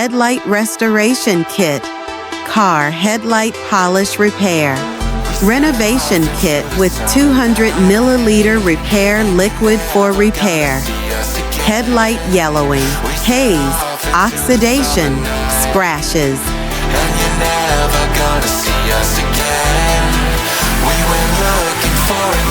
Headlight Restoration Kit, Car Headlight Polish Repair. Renovation Kit with 200 milliliter repair liquid for repair. Headlight yellowing, haze, oxidation, scratches. And you're never gonna see us again. We went looking for